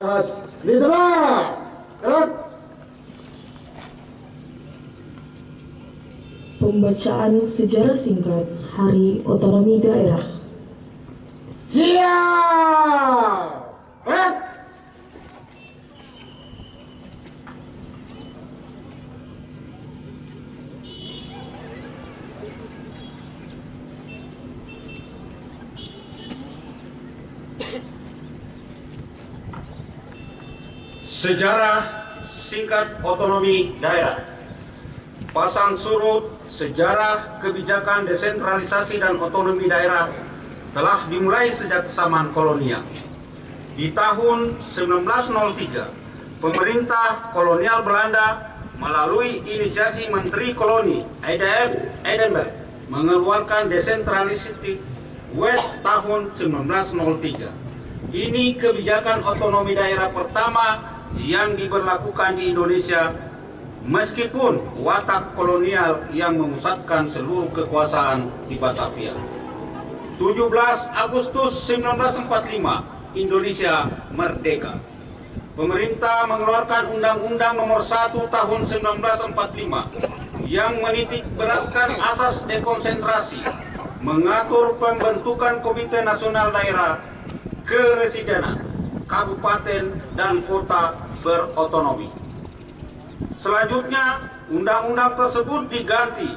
Di sebelah. Gerak. Pembacaan sejarah singkat Hari Otonomi Daerah. Siap. Gerak. Sejarah singkat otonomi daerah. Pasang surut sejarah kebijakan desentralisasi dan otonomi daerah telah dimulai sejak zaman kolonial. Di tahun 1903, pemerintah kolonial Belanda melalui inisiasi Menteri Koloni Edinburgh mengeluarkan desentralisasi Wet tahun 1903. Ini kebijakan otonomi daerah pertama yang diberlakukan di Indonesia meskipun watak kolonial yang memusatkan seluruh kekuasaan di Batavia. 17 Agustus 1945, Indonesia merdeka. Pemerintah mengeluarkan Undang-Undang Nomor 1 Tahun 1945 yang menitik beratkan asas dekonsentrasi, mengatur pembentukan Komite Nasional Daerah, keresidenan, kabupaten dan kota berotonomi. Selanjutnya, undang-undang tersebut diganti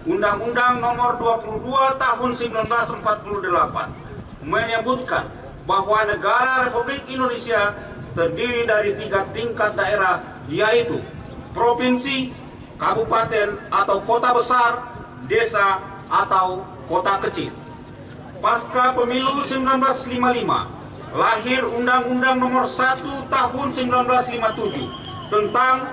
Undang-Undang Nomor 22 Tahun 1948 menyebutkan bahwa negara Republik Indonesia terdiri dari 3 tingkat daerah, yaitu provinsi, kabupaten atau kota besar, desa atau kota kecil. Pasca pemilu 1955, lahir Undang-Undang Nomor 1 Tahun 1957 tentang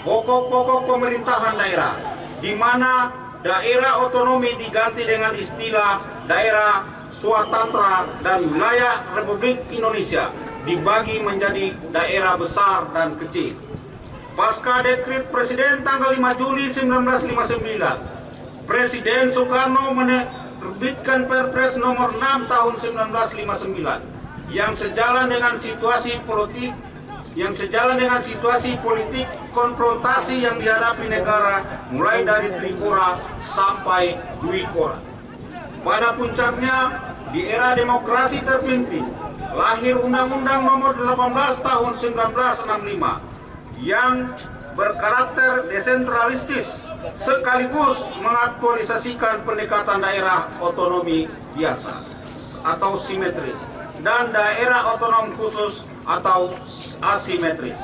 pokok-pokok pemerintahan daerah, di mana daerah otonomi diganti dengan istilah daerah swatantra dan wilayah Republik Indonesia dibagi menjadi daerah besar dan kecil. Pasca dekret Presiden tanggal 5 Juli 1959, Presiden Soekarno menerbitkan Perpres Nomor 6 Tahun 1959 yang sejalan dengan situasi politik konfrontasi yang dihadapi negara mulai dari Trikora sampai Dwikora. Pada puncaknya, di era demokrasi terpimpin, lahir Undang-Undang Nomor 18 Tahun 1965 yang berkarakter desentralistis sekaligus mengaktualisasikan pendekatan daerah otonomi biasa atau simetris dan daerah otonom khusus atau asimetris.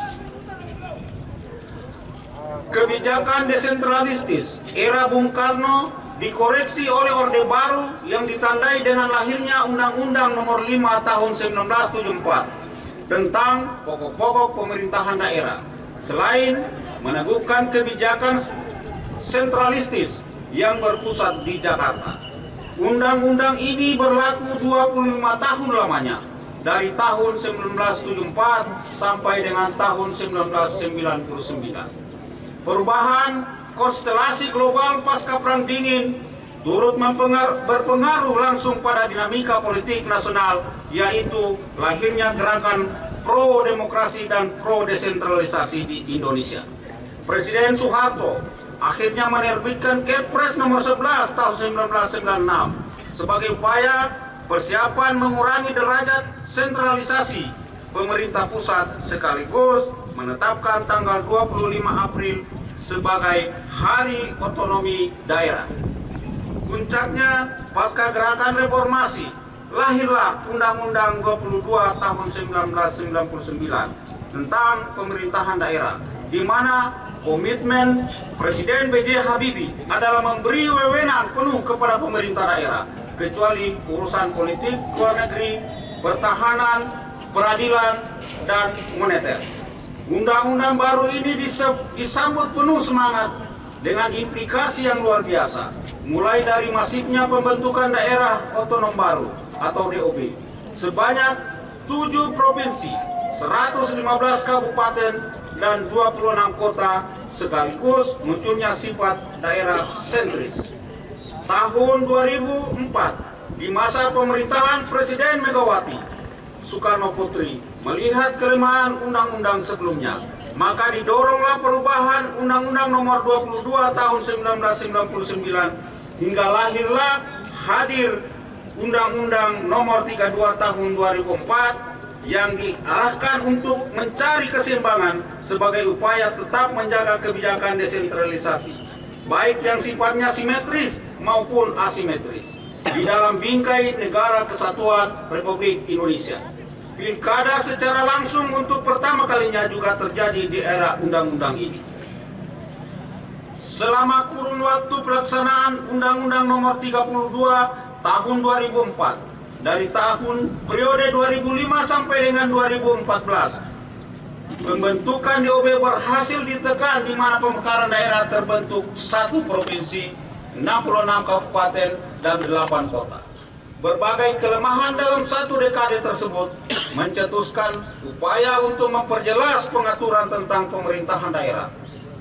Kebijakan desentralistis era Bung Karno dikoreksi oleh Orde Baru yang ditandai dengan lahirnya Undang-Undang Nomor 5 Tahun 1974 tentang pokok-pokok pemerintahan daerah. Selain meneguhkan kebijakan sentralistis yang berpusat di Jakarta, undang-undang ini berlaku 25 tahun lamanya, dari tahun 1974 sampai dengan tahun 1999. Perubahan konstelasi global pasca Perang Dingin turut berpengaruh langsung pada dinamika politik nasional, yaitu lahirnya gerakan pro-demokrasi dan pro-desentralisasi di Indonesia. Presiden Soeharto akhirnya menerbitkan Kepres Nomor 11 Tahun 1996 sebagai upaya persiapan mengurangi derajat sentralisasi pemerintah pusat, sekaligus menetapkan tanggal 25 April sebagai Hari Otonomi Daerah. Puncaknya, pasca gerakan reformasi, lahirlah Undang-Undang 22 Tahun 1999 tentang pemerintahan daerah, di mana komitmen Presiden B.J. Habibie adalah memberi wewenang penuh kepada pemerintah daerah, kecuali urusan politik, luar negeri, pertahanan, peradilan, dan moneter. Undang-undang baru ini disambut penuh semangat dengan implikasi yang luar biasa, mulai dari masifnya pembentukan daerah otonom baru atau DOB, sebanyak 7 provinsi, 115 kabupaten, dan 26 kota, sekaligus munculnya sifat daerah sentris. Tahun 2004, di masa pemerintahan Presiden Megawati, Soekarno Putri melihat kelemahan undang-undang sebelumnya, maka didoronglah perubahan Undang-Undang Nomor 22 Tahun 1999 hingga lahirlah hadir Undang-Undang Nomor 32 Tahun 2004 yang diarahkan untuk mencari keseimbangan sebagai upaya tetap menjaga kebijakan desentralisasi, baik yang sifatnya simetris maupun asimetris, di dalam bingkai Negara Kesatuan Republik Indonesia. Pilkada secara langsung untuk pertama kalinya juga terjadi di era undang-undang ini. Selama kurun waktu pelaksanaan Undang-Undang Nomor 32 Tahun 2004, dari tahun periode 2005 sampai dengan 2014, pembentukan DOB berhasil ditekan di mana pemekaran daerah terbentuk 1 provinsi, 66 kabupaten, dan 8 kota. Berbagai kelemahan dalam 1 dekade tersebut mencetuskan upaya untuk memperjelas pengaturan tentang pemerintahan daerah,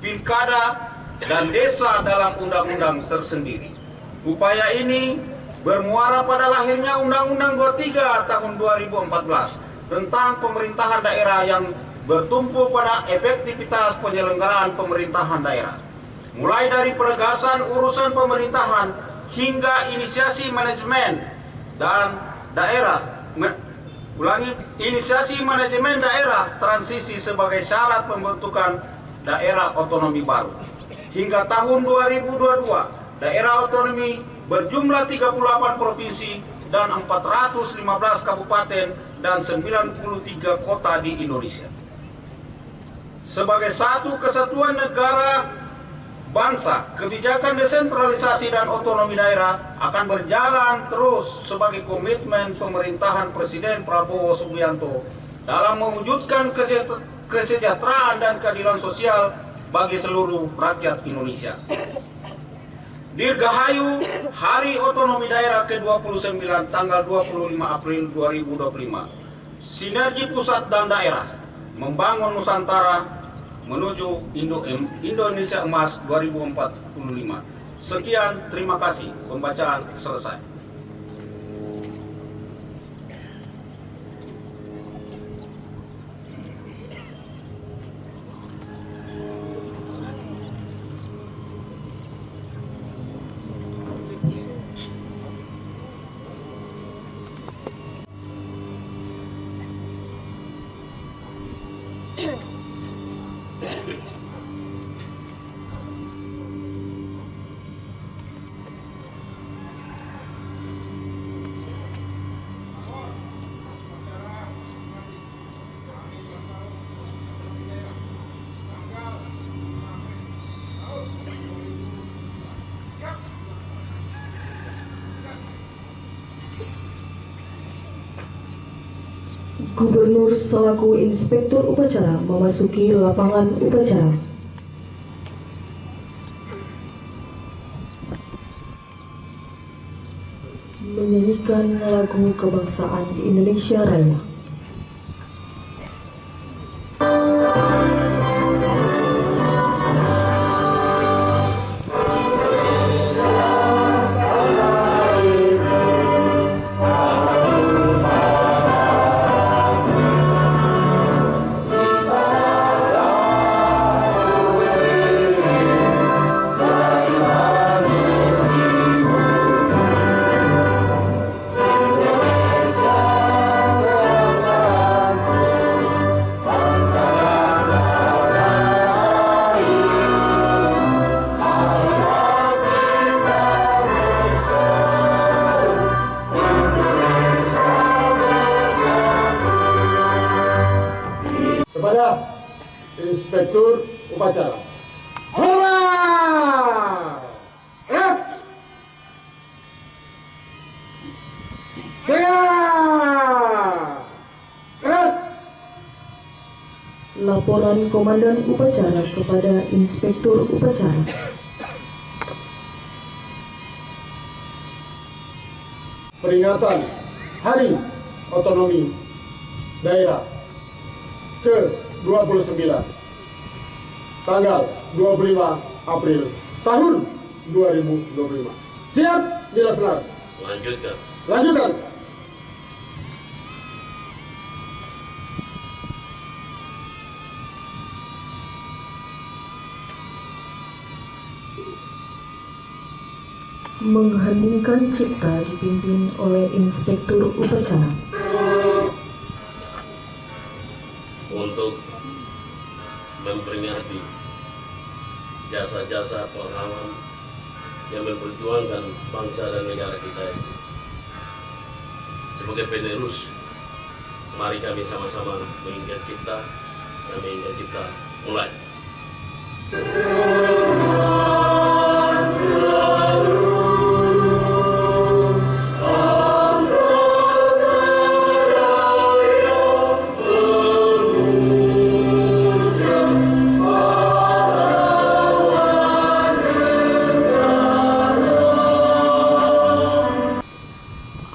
pilkada, dan desa dalam undang-undang tersendiri. Upaya ini bermuara pada lahirnya Undang-Undang 23 Tahun 2014 tentang pemerintahan daerah yang bertumpu pada efektivitas penyelenggaraan pemerintahan daerah. Mulai dari penegasan urusan pemerintahan hingga inisiasi manajemen dan daerah, inisiasi manajemen daerah transisi sebagai syarat pembentukan daerah otonomi baru. Hingga tahun 2022, daerah otonomi berjumlah 38 provinsi dan 415 kabupaten dan 93 kota di Indonesia. Sebagai satu kesatuan negara bangsa, kebijakan desentralisasi dan otonomi daerah akan berjalan terus sebagai komitmen pemerintahan Presiden Prabowo Subianto dalam mewujudkan kesejahteraan dan keadilan sosial bagi seluruh rakyat Indonesia. Dirgahayu Hari Otonomi Daerah ke-29 tanggal 25 April 2025. Sinergi pusat dan daerah membangun Nusantara menuju Indonesia Emas 2045. Sekian, terima kasih. Pembacaan selesai. Gubernur selaku inspektur upacara memasuki lapangan upacara. Menyanyikan lagu kebangsaan Indonesia Raya. Kepada inspektur upacara. Hormat! Gerak! Siap! Gerak! Laporan Komandan Upacara kepada Inspektur Upacara. Peringatan Hari Otonomi Daerah ke-29 tanggal 25 April tahun 2025. Siap dilaksanakan. Lanjutkan. Lanjutkan. Mengheningkan cipta dipimpin oleh Inspektur Upacara. Untuk memperingati jasa-jasa pahlawan yang memperjuangkan bangsa dan negara kita ini. Sebagai penerus, mari kami sama-sama mengingat cipta, mulai.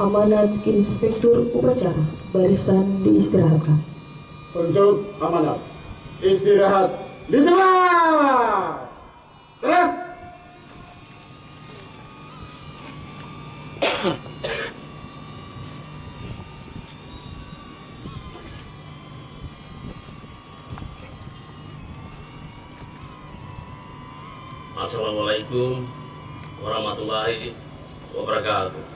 Amanat Inspektur Upacara, barisan diistirahatkan. Untuk amanat, istirahat di tempat. Gerak. Assalamualaikum warahmatullahi wabarakatuh.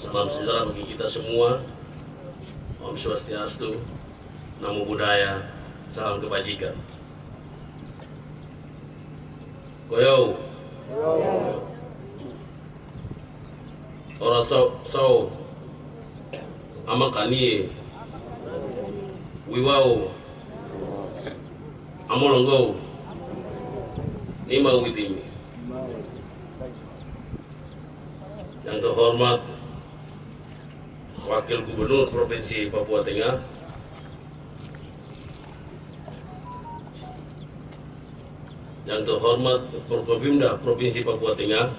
Salam sejahtera bagi kita semua. Om Swastiastu, Namo Buddhaya, salam kebajikan. Koyo. Ora so amakani wiwau amolongo lima witimi. Yang terhormat Wakil Gubernur Provinsi Papua Tengah, yang terhormat Forkopimda Provinsi Papua Tengah,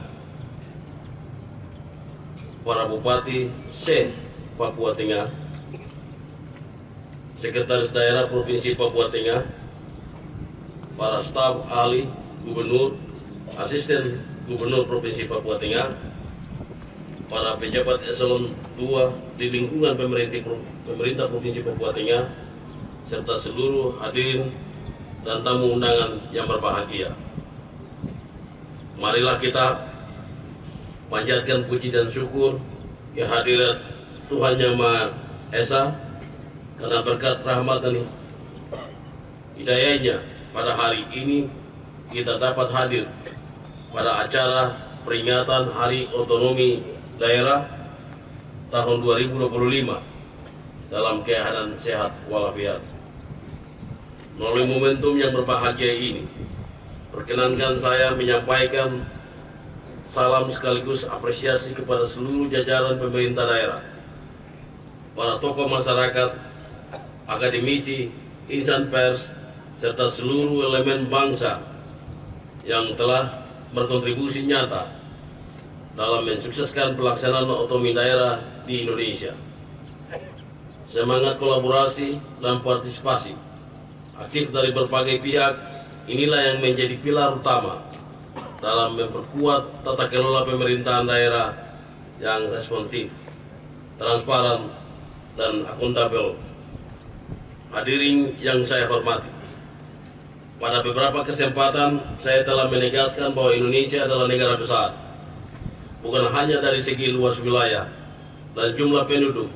para Bupati Papua Tengah, Sekretaris Daerah Provinsi Papua Tengah, para staf ahli Gubernur, Asisten Gubernur Provinsi Papua Tengah, para pejabat eselon 2 di lingkungan pemerintah Provinsi Papua Tengah, serta seluruh hadirin dan tamu undangan yang berbahagia. Marilah kita panjatkan puji dan syukur kehadirat Tuhan Yang Maha Esa, karena berkat rahmat dan hidayahnya pada hari ini kita dapat hadir pada acara peringatan Hari Otonomi Daerah tahun 2025 dalam keadaan sehat walafiat. Melalui momentum yang berbahagia ini, perkenankan saya menyampaikan salam sekaligus apresiasi kepada seluruh jajaran pemerintah daerah, para tokoh masyarakat, akademisi, insan pers, serta seluruh elemen bangsa yang telah berkontribusi nyata dalam mensukseskan pelaksanaan otonomi daerah di Indonesia. Semangat kolaborasi dan partisipasi aktif dari berbagai pihak inilah yang menjadi pilar utama dalam memperkuat tata kelola pemerintahan daerah yang responsif, transparan, dan akuntabel. Hadirin yang saya hormati, pada beberapa kesempatan saya telah menegaskan bahwa Indonesia adalah negara besar, bukan hanya dari segi luas wilayah dan jumlah penduduk,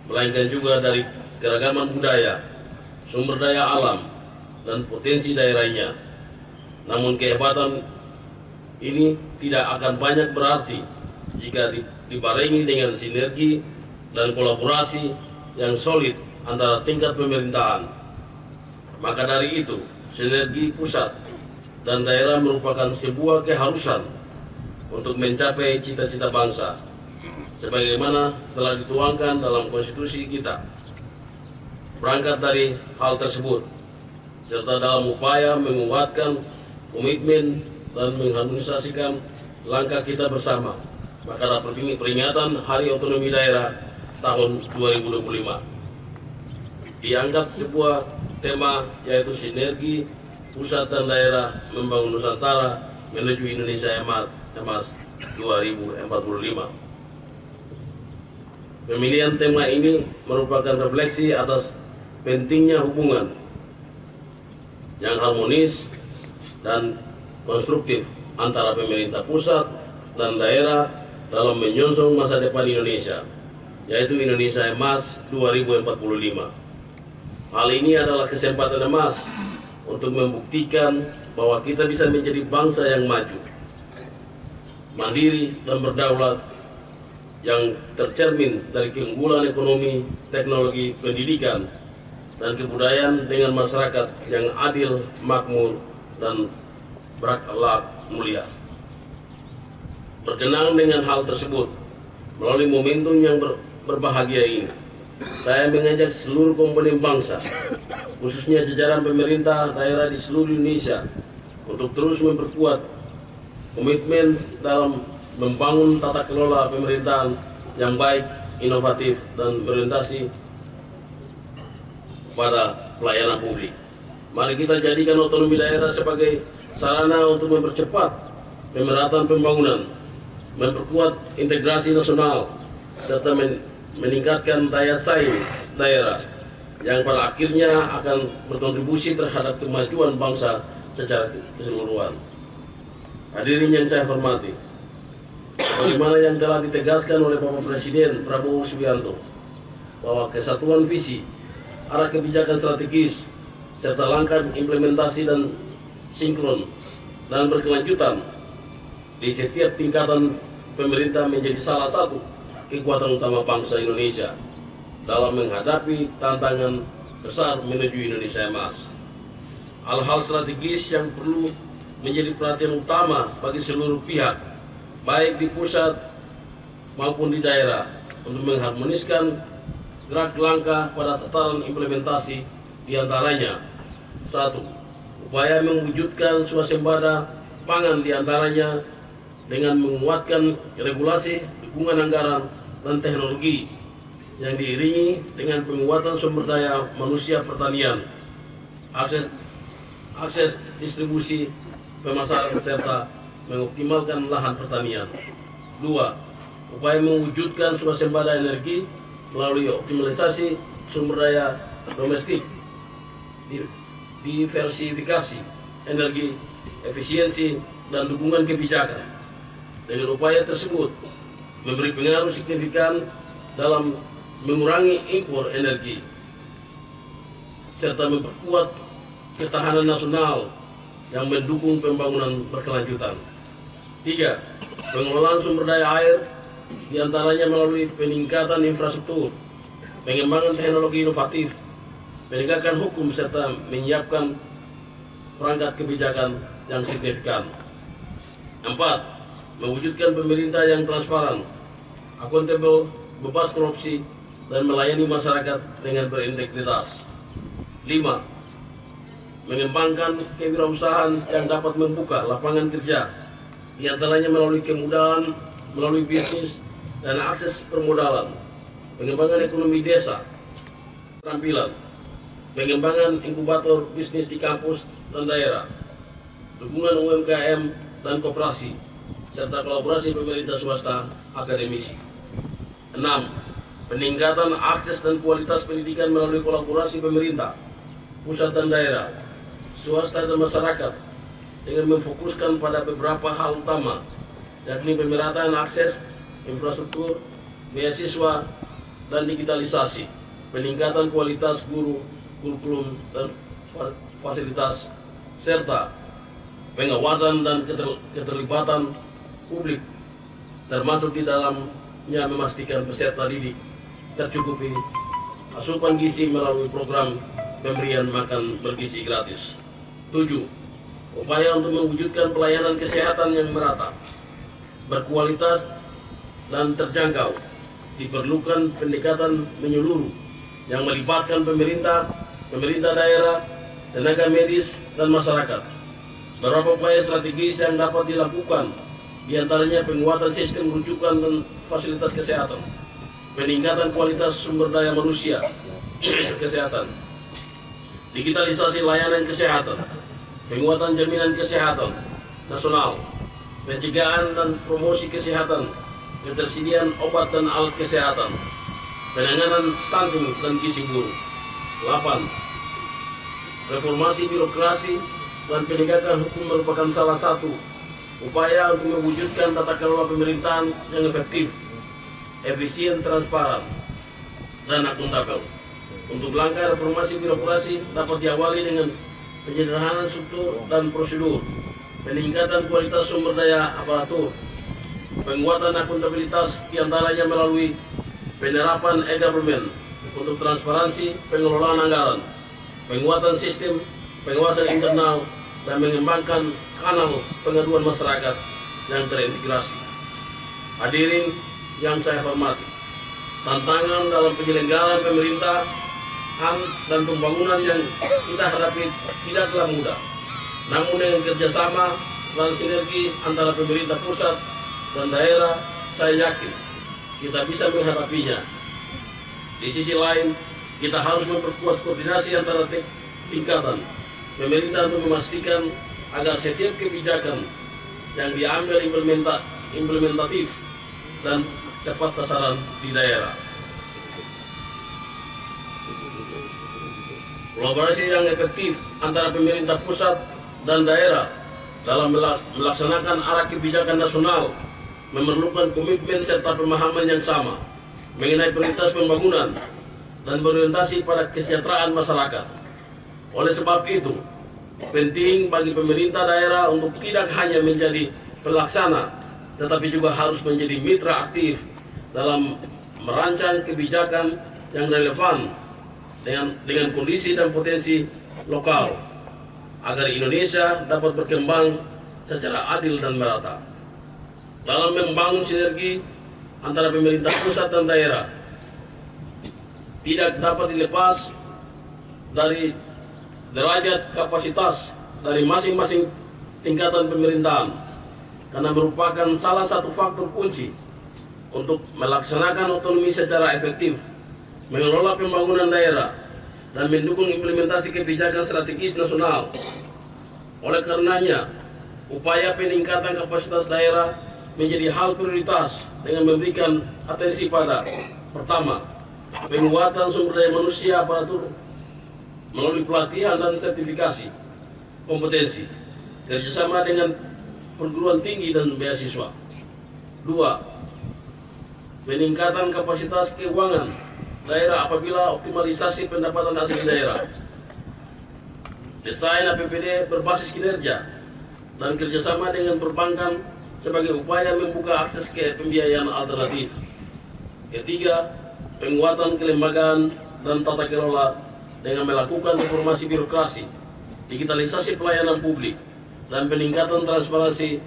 melainkan juga dari keragaman budaya, sumber daya alam, dan potensi daerahnya. Namun kehebatan ini tidak akan banyak berarti jika dibarengi dengan sinergi dan kolaborasi yang solid antara tingkat pemerintahan. Maka dari itu, sinergi pusat dan daerah merupakan sebuah keharusan untuk mencapai cita-cita bangsa, sebagaimana telah dituangkan dalam konstitusi kita. Berangkat dari hal tersebut, serta dalam upaya menguatkan komitmen dan mengharmonisasikan langkah kita bersama, maka peringatan Hari Otonomi Daerah tahun 2025 diangkat sebuah tema, yaitu sinergi pusat dan daerah membangun Nusantara menuju Indonesia Emas 2045. Pemilihan tema ini merupakan refleksi atas pentingnya hubungan yang harmonis dan konstruktif antara pemerintah pusat dan daerah dalam menyongsong masa depan Indonesia, yaitu Indonesia Emas 2045. Hal ini adalah kesempatan emas untuk membuktikan bahwa kita bisa menjadi bangsa yang maju, mandiri dan berdaulat, yang tercermin dari keunggulan ekonomi, teknologi, pendidikan, dan kebudayaan dengan masyarakat yang adil, makmur, dan berakhlak mulia. Berkenaan dengan hal tersebut, melalui momentum yang berbahagia ini, saya mengajak seluruh komponen bangsa, khususnya jajaran pemerintah daerah di seluruh Indonesia, untuk terus memperkuat komitmen dalam membangun tata kelola pemerintahan yang baik, inovatif, dan berorientasi pada pelayanan publik. Mari kita jadikan otonomi daerah sebagai sarana untuk mempercepat pemerataan pembangunan, memperkuat integrasi nasional, serta meningkatkan daya saing daerah yang pada akhirnya akan berkontribusi terhadap kemajuan bangsa secara keseluruhan. Hadirin yang saya hormati, bagaimana yang telah ditegaskan oleh Bapak Presiden Prabowo Subianto bahwa kesatuan visi, arah kebijakan strategis, serta langkah implementasi dan sinkron dan berkelanjutan di setiap tingkatan pemerintah menjadi salah satu kekuatan utama bangsa Indonesia dalam menghadapi tantangan besar menuju Indonesia Emas. Hal-hal strategis yang perlu menjadi perhatian utama bagi seluruh pihak, baik di pusat maupun di daerah, untuk mengharmoniskan gerak langkah pada tataran implementasi, diantaranya: 1. Upaya mewujudkan swasembada pangan, diantaranya dengan menguatkan regulasi, dukungan anggaran, dan teknologi yang diiringi dengan penguatan sumber daya manusia pertanian, akses distribusi, pemasaran, serta mengoptimalkan lahan pertanian. 2. Upaya mewujudkan swasembada energi melalui optimalisasi sumber daya domestik, diversifikasi energi, efisiensi, dan dukungan kebijakan. Dengan upaya tersebut memberi pengaruh signifikan dalam mengurangi impor energi, serta memperkuat ketahanan nasional yang mendukung pembangunan berkelanjutan. 3. Pengelolaan sumber daya air, diantaranya melalui peningkatan infrastruktur, pengembangan teknologi inovatif, penegakan hukum, serta menyiapkan perangkat kebijakan yang signifikan. 4. Mewujudkan pemerintah yang transparan, akuntabel, bebas korupsi, dan melayani masyarakat dengan berintegritas. 5. Mengembangkan kewirausahaan yang dapat membuka lapangan kerja, diantaranya melalui kemudahan melalui bisnis dan akses permodalan, pengembangan ekonomi desa, keterampilan, pengembangan inkubator bisnis di kampus dan daerah, dukungan UMKM dan koperasi, serta kolaborasi pemerintah swasta akademisi. 6. Peningkatan akses dan kualitas pendidikan melalui kolaborasi pemerintah, pusat dan daerah, swasta dan masyarakat, dengan memfokuskan pada beberapa hal utama, yakni pemerataan akses, infrastruktur, beasiswa, dan digitalisasi, peningkatan kualitas guru, kurikulum, dan fasilitas, serta pengawasan dan keterlibatan publik, termasuk di dalamnya memastikan peserta didik tercukupi asupan gizi melalui program pemberian makan bergizi gratis. 7. Upaya untuk mewujudkan pelayanan kesehatan yang merata, berkualitas, dan terjangkau. Diperlukan pendekatan menyeluruh yang melibatkan pemerintah daerah, tenaga medis, dan masyarakat. Beberapa upaya strategis yang dapat dilakukan, diantaranya penguatan sistem rujukan dan fasilitas kesehatan, peningkatan kualitas sumber daya manusia kesehatan, digitalisasi layanan kesehatan, penguatan jaminan kesehatan nasional, pencegahan dan promosi kesehatan, ketersediaan obat dan alat kesehatan, penanganan stunting dan gizi buruk. 8. Reformasi birokrasi dan penegakan hukum merupakan salah satu upaya untuk mewujudkan tata kelola pemerintahan yang efektif, efisien, transparan, dan akuntabel. Untuk langkah reformasi birokrasi dapat diawali dengan penyederhanaan struktur dan prosedur, peningkatan kualitas sumber daya aparatur, penguatan akuntabilitas diantaranya melalui penerapan e-government untuk transparansi pengelolaan anggaran, penguatan sistem pengawasan internal, dan mengembangkan kanal pengaduan masyarakat yang terintegrasi. Hadirin yang saya hormati, tantangan dalam penyelenggaraan pemerintahan dan pembangunan yang kita hadapi tidaklah mudah. Namun dengan kerjasama dan sinergi antara pemerintah pusat dan daerah, saya yakin kita bisa menghadapinya. Di sisi lain, kita harus memperkuat koordinasi antara tingkatan pemerintah untuk memastikan agar setiap kebijakan yang diambil implementatif dan tepat sasaran di daerah. Kolaborasi yang efektif antara pemerintah pusat dan daerah dalam melaksanakan arah kebijakan nasional memerlukan komitmen serta pemahaman yang sama mengenai prioritas pembangunan dan berorientasi pada kesejahteraan masyarakat. Oleh sebab itu, penting bagi pemerintah daerah untuk tidak hanya menjadi pelaksana, tetapi juga harus menjadi mitra aktif dalam merancang kebijakan yang relevan dengan kondisi dan potensi lokal, agar Indonesia dapat berkembang secara adil dan merata. Dalam membangun sinergi antara pemerintah pusat dan daerah, tidak dapat dilepas dari derajat kapasitas dari masing-masing tingkatan pemerintahan, karena merupakan salah satu faktor kunci untuk melaksanakan otonomi secara efektif, mengelola pembangunan daerah, dan mendukung implementasi kebijakan strategis nasional. Oleh karenanya, upaya peningkatan kapasitas daerah menjadi hal prioritas dengan memberikan atensi pada: pertama, penguatan sumber daya manusia aparatur melalui pelatihan dan sertifikasi kompetensi, kerjasama dengan perguruan tinggi dan beasiswa. 2. Peningkatan kapasitas keuangan daerah apabila optimalisasi pendapatan asli daerah. Desain APBD berbasis kinerja dan kerjasama dengan perbankan sebagai upaya membuka akses ke pembiayaan alternatif. 3. Penguatan kelembagaan dan tata kelola dengan melakukan reformasi birokrasi, digitalisasi pelayanan publik, dan peningkatan transparansi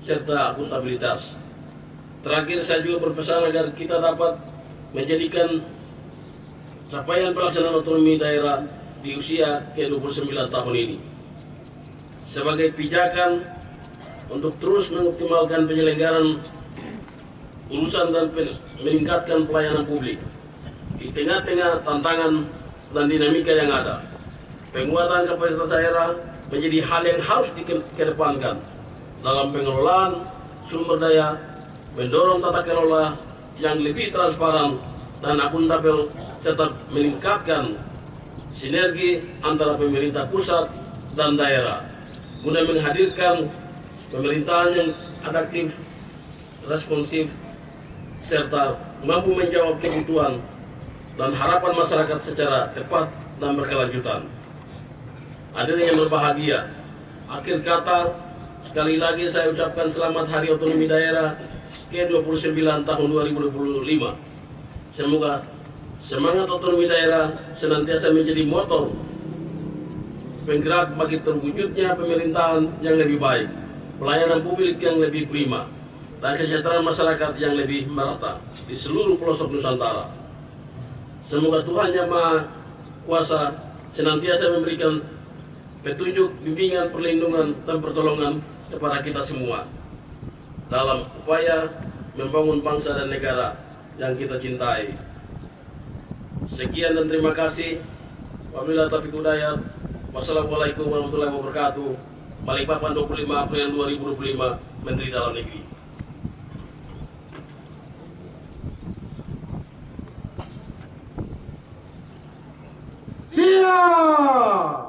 serta akuntabilitas. Terakhir, saya juga berpesan agar kita dapat menjadikan capaian pelaksanaan otonomi daerah di usia ke-29 tahun ini sebagai pijakan untuk terus mengoptimalkan penyelenggaraan urusan dan meningkatkan pelayanan publik di tengah-tengah tantangan dan dinamika yang ada. Penguatan kapasitas daerah menjadi hal yang harus dikedepankan dalam pengelolaan sumber daya, mendorong tata kelola yang lebih transparan dan akuntabel, serta meningkatkan sinergi antara pemerintah pusat dan daerah guna menghadirkan pemerintahan yang adaptif, responsif, serta mampu menjawab kebutuhan dan harapan masyarakat secara tepat dan berkelanjutan. Hadirin yang berbahagia, akhir kata sekali lagi saya ucapkan selamat Hari Otonomi Daerah ke-29 tahun 2025. Semoga semangat otonomi daerah senantiasa menjadi motor penggerak bagi terwujudnya pemerintahan yang lebih baik, pelayanan publik yang lebih prima, dan kesejahteraan masyarakat yang lebih merata di seluruh pelosok Nusantara. Semoga Tuhan Yang Maha Kuasa senantiasa memberikan petunjuk, bimbingan, perlindungan, dan pertolongan kepada kita semua dalam upaya membangun bangsa dan negara yang kita cintai. Sekian dan terima kasih. Wabillahi taufiq hidayah. Wassalamualaikum warahmatullahi wabarakatuh. Balikpapan 25 April 2025, Menteri Dalam Negeri. Siap!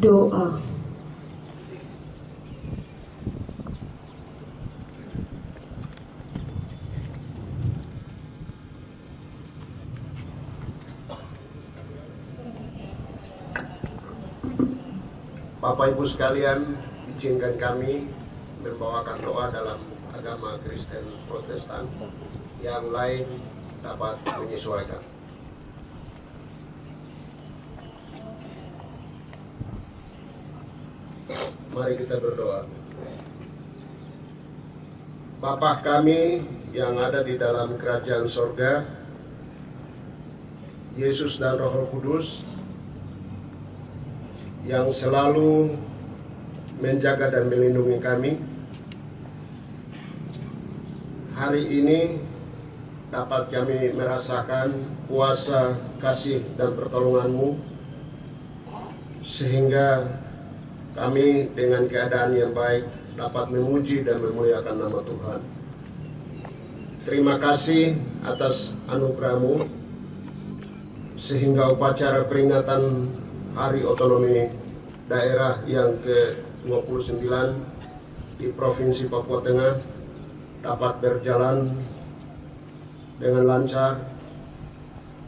Doa. Bapak Ibu sekalian, izinkan kami membawakan doa dalam agama Kristen Protestan yang lain dapat menyesuaikan. Mari kita berdoa. Bapa kami yang ada di dalam kerajaan sorga, Yesus dan Roh Kudus yang selalu menjaga dan melindungi kami, hari ini dapat kami merasakan kuasa, kasih, dan pertolongan-Mu, sehingga kami dengan keadaan yang baik dapat memuji dan memuliakan nama Tuhan. Terima kasih atas anugerah-Mu, sehingga upacara peringatan Hari Otonomi Daerah yang ke-29 di Provinsi Papua Tengah dapat berjalan dengan lancar.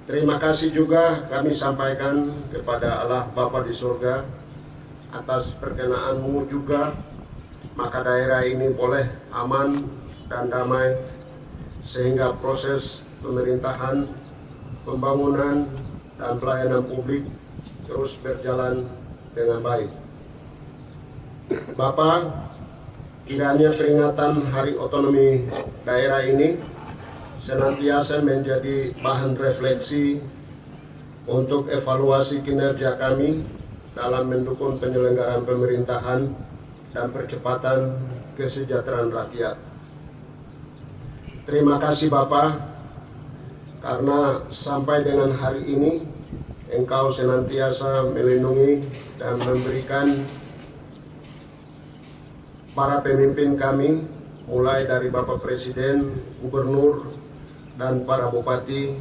Terima kasih juga kami sampaikan kepada Allah Bapa di surga atas perkenan-Mu juga, maka daerah ini boleh aman dan damai, sehingga proses pemerintahan, pembangunan, dan pelayanan publik terus berjalan dengan baik. Bapak, kiranya peringatan Hari Otonomi Daerah ini senantiasa menjadi bahan refleksi untuk evaluasi kinerja kami dalam mendukung penyelenggaraan pemerintahan dan percepatan kesejahteraan rakyat. Terima kasih Bapak, karena sampai dengan hari ini Engkau senantiasa melindungi dan memberikan para pemimpin kami, mulai dari Bapak Presiden, Gubernur, dan para bupati.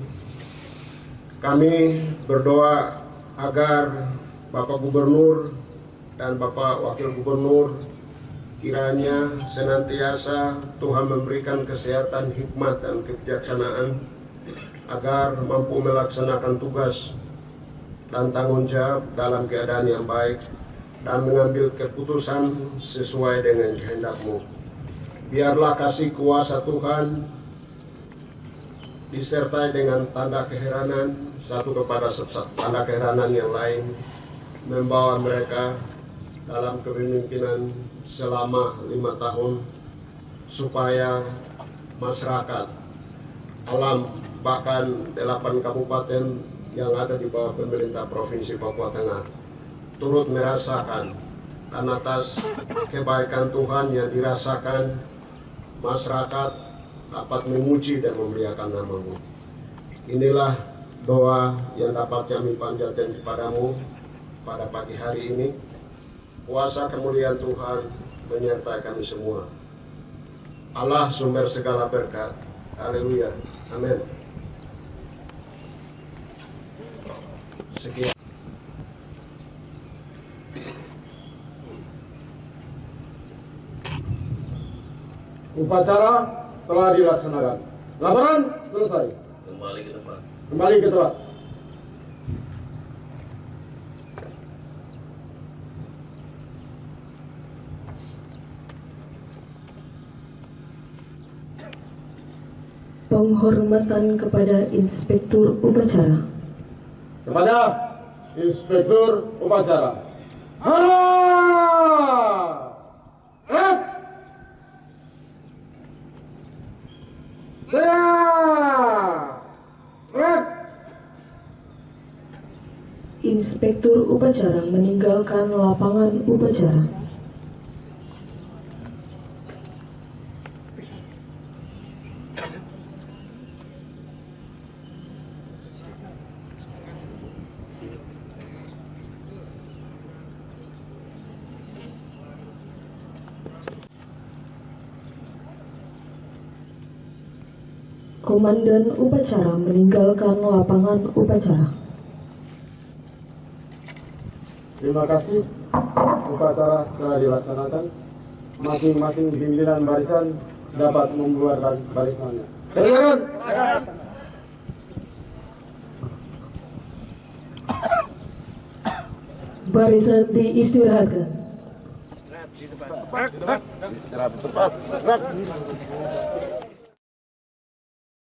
Kami berdoa agar Bapak Gubernur dan Bapak Wakil Gubernur kiranya senantiasa Tuhan memberikan kesehatan, hikmat, dan kebijaksanaan agar mampu melaksanakan tugas dan tanggung jawab dalam keadaan yang baik dan mengambil keputusan sesuai dengan kehendak-Mu. Biarlah kasih kuasa Tuhan disertai dengan tanda keheranan satu kepada tanda keheranan yang lain, membawa mereka dalam kepemimpinan selama 5 tahun, supaya masyarakat, alam, bahkan 8 kabupaten yang ada di bawah pemerintah Provinsi Papua Tengah turut merasakan dan atas kebaikan Tuhan yang dirasakan, masyarakat dapat memuji dan memuliakan nama-Mu. Inilah doa yang dapat kami panjatkan kepadamu pada pagi hari ini. Kuasa kemuliaan Tuhan menyertai kami semua. Allah sumber segala berkat. Haleluya. Amin. Sekian. Upacara telah dilaksanakan. Laporan selesai. Kembali ke tempat. Kembali ke tempat. Penghormatan kepada Inspektur Upacara. Kepada Inspektur Upacara. Hormat! Red! Red! Inspektur Upacara meninggalkan lapangan upacara. Komandan upacara meninggalkan lapangan upacara. Terima kasih. Upacara telah dilaksanakan. Masing-masing pimpinan barisan dapat membuarkan barisannya. Silakan. Barisan diistirahatkan. Istirahat di tempat.